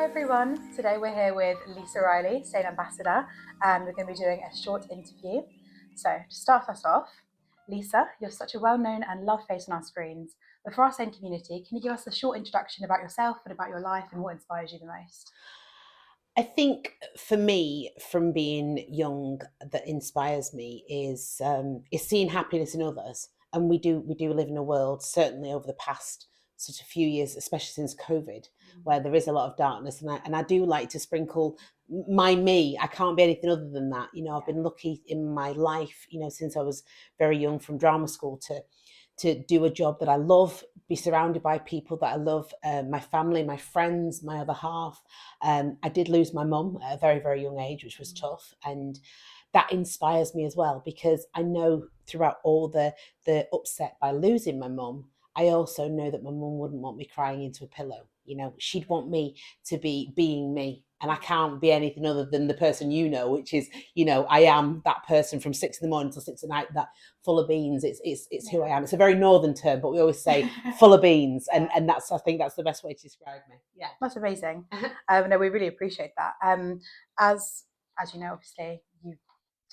Hi everyone, today we're here with Lisa Riley, SANE Ambassador, and we're going to be doing a short interview. So to start us off, Lisa, you're such a well-known and loved face on our screens, but for our SANE community, can you give us a short introduction about yourself and about your life and what inspires you the most? I think for me, from being young, that inspires me is seeing happiness in others, and we do live in a world, certainly over the past sort of few years, especially since COVID, where there is a lot of darkness, and I do like to sprinkle my me. I can't be anything other than that. I've been lucky in my life, since I was very young, from drama school to do a job that I love, be surrounded by people that I love, my family, my friends, my other half. I did lose my mum at a very, very young age, which was tough. And that inspires me as well, because I know throughout all the upset by losing my mum, I also know that my mum wouldn't want me crying into a pillow. She'd want me to be being me. And I can't be anything other than the person, which is, I am that person from 6 in the morning till 6 at night, that full of beans. It's who I am. It's a very northern term, but we always say full of beans. And I think that's the best way to describe me. Yeah. That's amazing. No, we really appreciate that. As you know, obviously, you've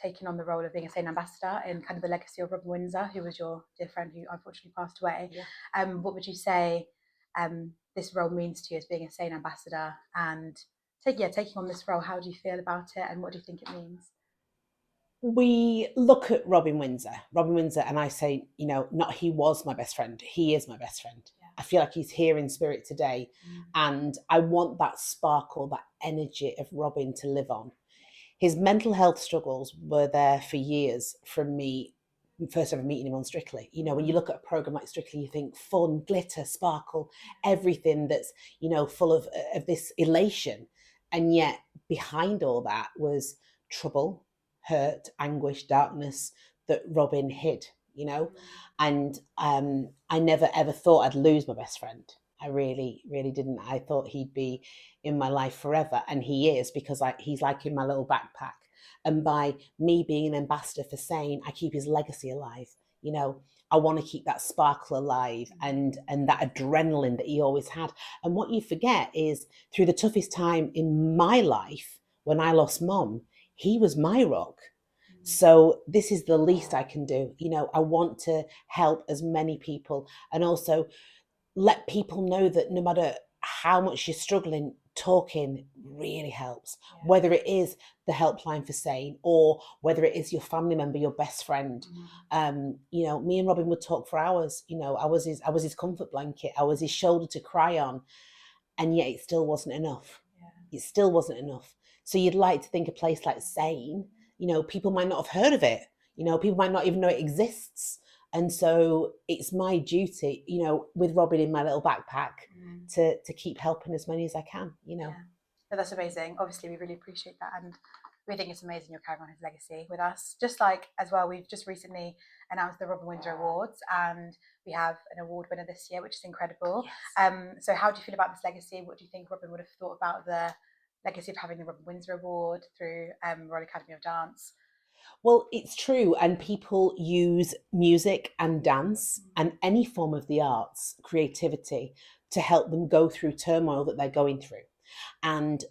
taken on the role of being a SANE ambassador in kind of the legacy of Robin Windsor, who was your dear friend who unfortunately passed away. Yeah. What would you say this role means to you as being a SANE ambassador and taking on this role? How do you feel about it, and what do you think it means? We look at Robin Windsor, and I say, not he was my best friend, he is my best friend. Yeah. I feel like he's here in spirit today. And I want that sparkle, that energy of Robin to live on. His mental health struggles were there for years from me first ever meeting him on Strictly. When you look at a program like Strictly, you think fun, glitter, sparkle, everything that's, full of this elation. And yet behind all that was trouble, hurt, anguish, darkness that Robin hid. And I never ever thought I'd lose my best friend. I really, really didn't. I thought he'd be in my life forever, and he is, because he's like in my little backpack. And by me being an ambassador for SANE, I keep his legacy alive. I want to keep that sparkle alive, and that adrenaline that he always had. And what you forget is, through the toughest time in my life, when I lost mum, he was my rock. So this is the least I can do. I want to help as many people, and also let people know that no matter how much you're struggling, talking really helps. Yeah. Whether it is the helpline for SANE, or whether it is your family member, your best friend. Me and Robin would talk for hours. I was his comfort blanket. I was his shoulder to cry on, and yet it still wasn't enough. Yeah. It still wasn't enough. So you'd like to think a place like SANE, people might not have heard of it. People might not even know it exists. And so it's my duty, with Robin in my little backpack, to keep helping as many as I can. Yeah. So that's amazing. Obviously, we really appreciate that, and we think it's amazing you're carrying on his legacy with us. Just like as well, we've just recently announced the Robin Windsor Awards, and we have an award winner this year, which is incredible. Yes. So how do you feel about this legacy? What do you think Robin would have thought about the legacy of having the Robin Windsor Award through Royal Academy of Dance? Well, it's true. And people use music and dance and any form of the arts, creativity, to help them go through turmoil that they're going through. And,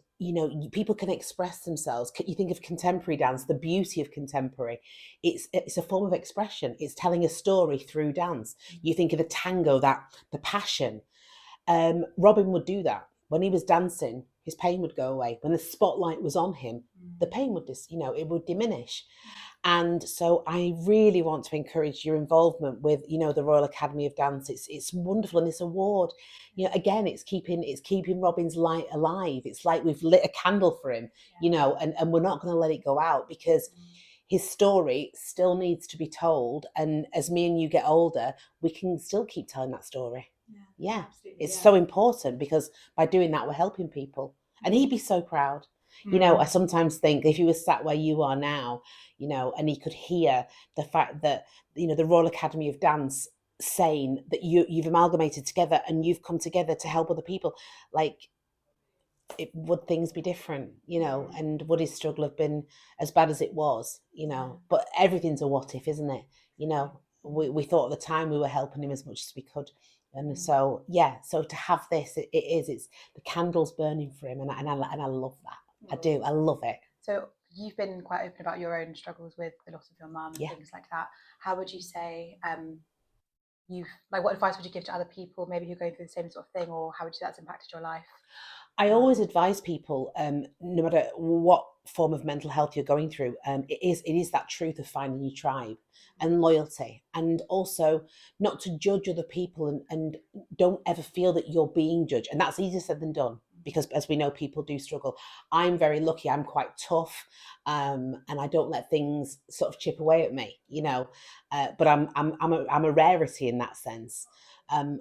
people can express themselves. You think of contemporary dance, the beauty of contemporary. It's a form of expression. It's telling a story through dance. You think of the tango, the passion. Robin would do that. When he was dancing, his pain would go away. When the spotlight was on him, the pain would it would diminish. And so I really want to encourage your involvement with, the Royal Academy of Dance. It's wonderful. And this award, again, it's keeping Robin's light alive. It's like we've lit a candle for him, and we're not going to let it go out, because his story still needs to be told. And as me and you get older, we can still keep telling that story. Yeah. It's so important, because by doing that, we're helping people. And he'd be so proud. I sometimes think if he was sat where you are now, and he could hear the fact that, the Royal Academy of Dance saying that you've amalgamated together and you've come together to help other people, like, would things be different, and would his struggle have been as bad as it was, but everything's a what if, isn't it? we thought at the time we were helping him as much as we could. And so, so to have this, it's the candles burning for him, and I love that. I do. I love it. So you've been quite open about your own struggles with the loss of your mum and things like that. How would you say what advice would you give to other people maybe who are going through the same sort of thing, or how would you say that's impacted your life? I always advise people, no matter what form of mental health you're going through, it is that truth of finding your tribe and loyalty, and also not to judge other people, and don't ever feel that you're being judged. And that's easier said than done, because as we know, people do struggle. I'm very lucky. I'm quite tough, and I don't let things sort of chip away at me, but I'm a rarity in that sense.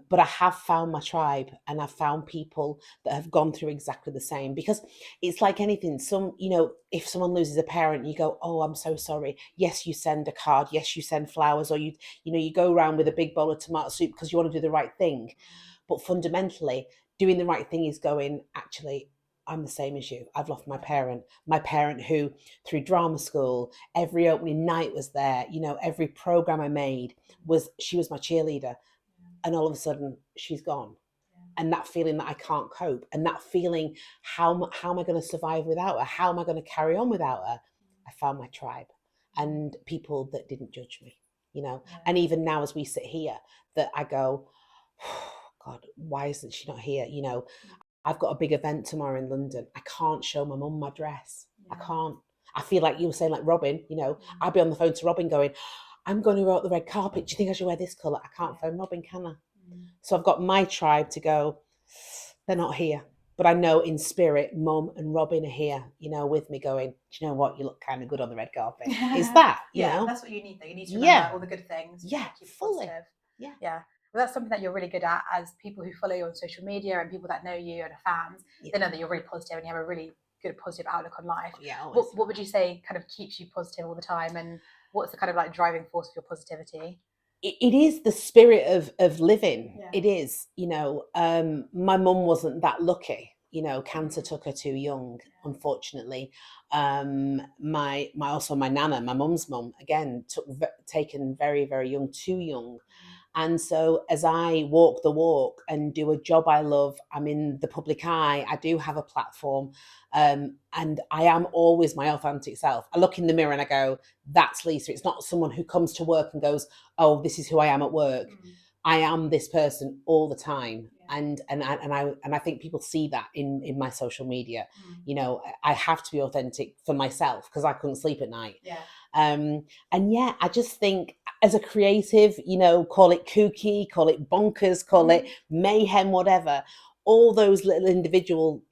But I have found my tribe, and I've found people that have gone through exactly the same, because it's like anything. If someone loses a parent, you go, oh, I'm so sorry. Yes, you send a card. Yes, you send flowers, or you go around with a big bowl of tomato soup because you want to do the right thing. But fundamentally, doing the right thing is going, actually, I'm the same as you. I've lost my parent who, through drama school, every opening night was there. Every program I made she was my cheerleader. And all of a sudden she's gone. And that feeling that I can't cope, and that feeling, how am I going to survive without her? How am I going to carry on without her? I found my tribe, and people that didn't judge me, And even now, as we sit here, that I go, oh, God, why isn't she not here? I've got a big event tomorrow in London. I can't show my mum my dress. I can't. I feel like you were saying, like Robin, I'd be on the phone to Robin going, I'm going to go out the red carpet. Do you think I should wear this colour? I can't phone Robin, can I? So I've got my tribe to go, they're not here. But I know in spirit, Mum and Robin are here, with me going, do you know what? You look kind of good on the red carpet. Is that, you know? That's what you need, though. You need to remember all the good things. Keep fully. Positive. Yeah. Well, that's something that you're really good at, as people who follow you on social media and people that know you and are fans, they know that you're really positive and you have a really good positive outlook on life. What would you say kind of keeps you positive all the time, and what's the kind of like driving force of your positivity? It is the spirit of living. It is, my mum wasn't that lucky. Cancer took her too young, unfortunately. My nana, my mum's mum, again, taken very, very young, too young. And so as I walk the walk and do a job I love, I'm in the public eye, I do have a platform, and I am always my authentic self. I look in the mirror and I go, that's Lisa. It's not someone who comes to work and goes, oh, this is who I am at work. I am this person all the time. And I think people see that in my social media. I have to be authentic for myself, because I couldn't sleep at night. I just think, as a creative, call it kooky, call it bonkers, call it mayhem, whatever, all those little individual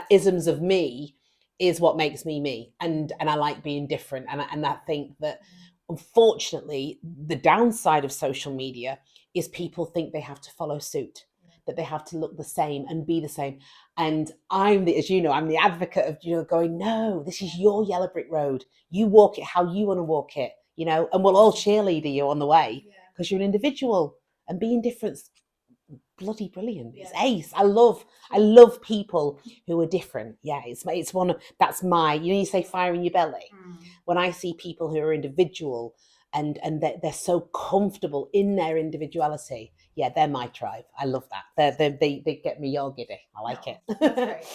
isms of me is what makes me. And I like being different. And I think that, unfortunately, the downside of social media is people think they have to follow suit, that they have to look the same and be the same. And I'm the advocate of, going, no, this is your yellow brick road. You walk it how you want to walk it, and we'll all cheerleader you on the way, because you're an individual, and being different's bloody brilliant. It's ace. I love people who are different. It's one of, that's my, you say fire in your belly. When I see people who are individual and they're so comfortable in their individuality, they're my tribe. I love that. They get me all giddy. I like it. That's great.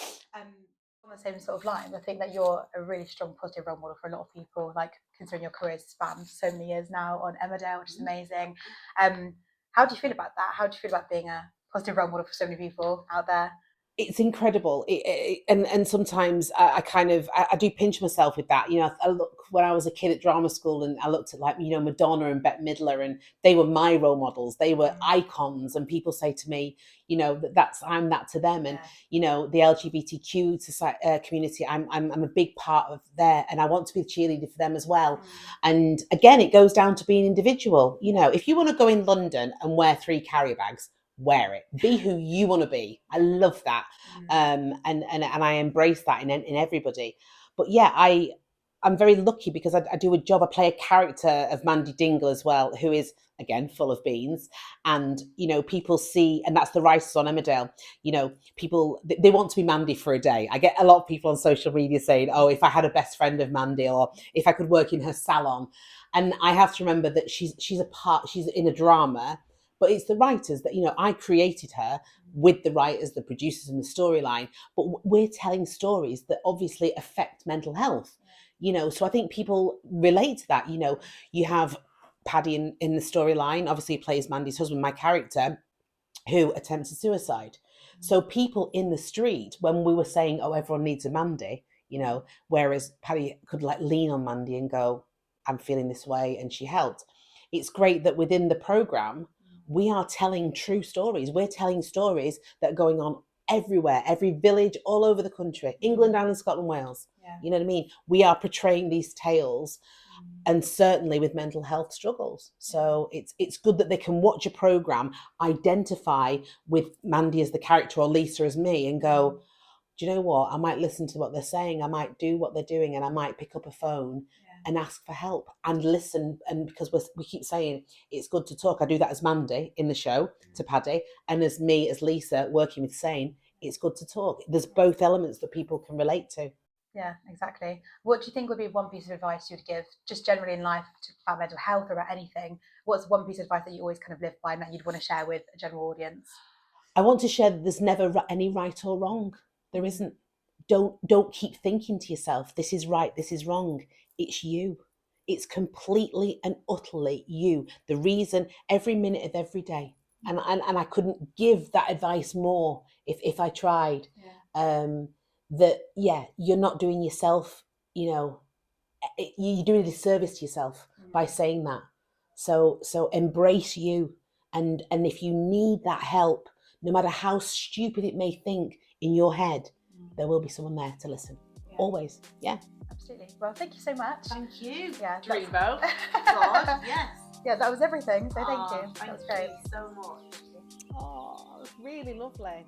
On the same sort of line, I think that you're a really strong positive role model for a lot of people, like considering your career's spanned so many years now on Emmerdale, which is amazing. How do you feel about that? How do you feel about being a positive role model for so many people out there? It's incredible. And sometimes I do pinch myself with that. I look, when I was a kid at drama school, and I looked at, like, Madonna and Bette Midler, and they were my role models. They were icons, and people say to me, I'm that to them. And, the LGBTQ society, community, I'm a big part of there, and I want to be the cheerleader for them as well. And again, it goes down to being individual. If you want to go in London and wear 3 carrier bags, wear it. Be who you want to be. I love that. And I embrace that in everybody. But I'm very lucky because I do a job. I play a character of Mandy Dingle as well, who is again full of beans. And people see, and that's the writers on Emmerdale. People they want to be Mandy for a day. I get a lot of people on social media saying, "Oh, if I had a best friend of Mandy, or if I could work in her salon." And I have to remember that she's in a drama, but it's the writers that I created her with the writers, the producers, and the storyline. But we're telling stories that obviously affect mental health. So I think people relate to that. You have Paddy in the storyline, obviously plays Mandy's husband, my character, who attempted suicide. So people in the street, when we were saying, "Oh, everyone needs a Mandy," whereas Paddy could lean on Mandy and go, "I'm feeling this way," and she helped. It's great that within the program, we are telling true stories. We're telling stories that are going on everywhere, every village, all over the country, England, Ireland, Scotland, Wales. Yeah. You know what I mean? We are portraying these tales, and certainly with mental health struggles. So it's good that they can watch a program, identify with Mandy as the character or Lisa as me, and go, "Do you know what? I might listen to what they're saying. I might do what they're doing, and I might pick up a phone and ask for help and listen." And because we keep saying it's good to talk, I do that as Mandy in the show to Paddy, and as me as Lisa working with SANE, it's good to talk. There's both elements that people can relate to. Yeah, exactly. What do you think would be one piece of advice you would give, just generally in life, about mental health or about anything? What's one piece of advice that you always kind of live by and that you'd want to share with a general audience? I want to share that there's never any right or wrong. There isn't. Don't keep thinking to yourself, "This is right, this is wrong." It's you. It's completely and utterly you. The reason, every minute of every day. And I couldn't give that advice more if I tried. That you're not doing yourself, you're doing a disservice to yourself by saying that. So embrace you, and if you need that help, no matter how stupid it may think in your head, there will be someone there to listen. Always. Yeah. Absolutely. Well, thank you so much. Thank you. Yeah. Dreamboat. God, yes. Yeah, that was everything. So thank you. That was great. Thank you so much. Oh, it was really lovely.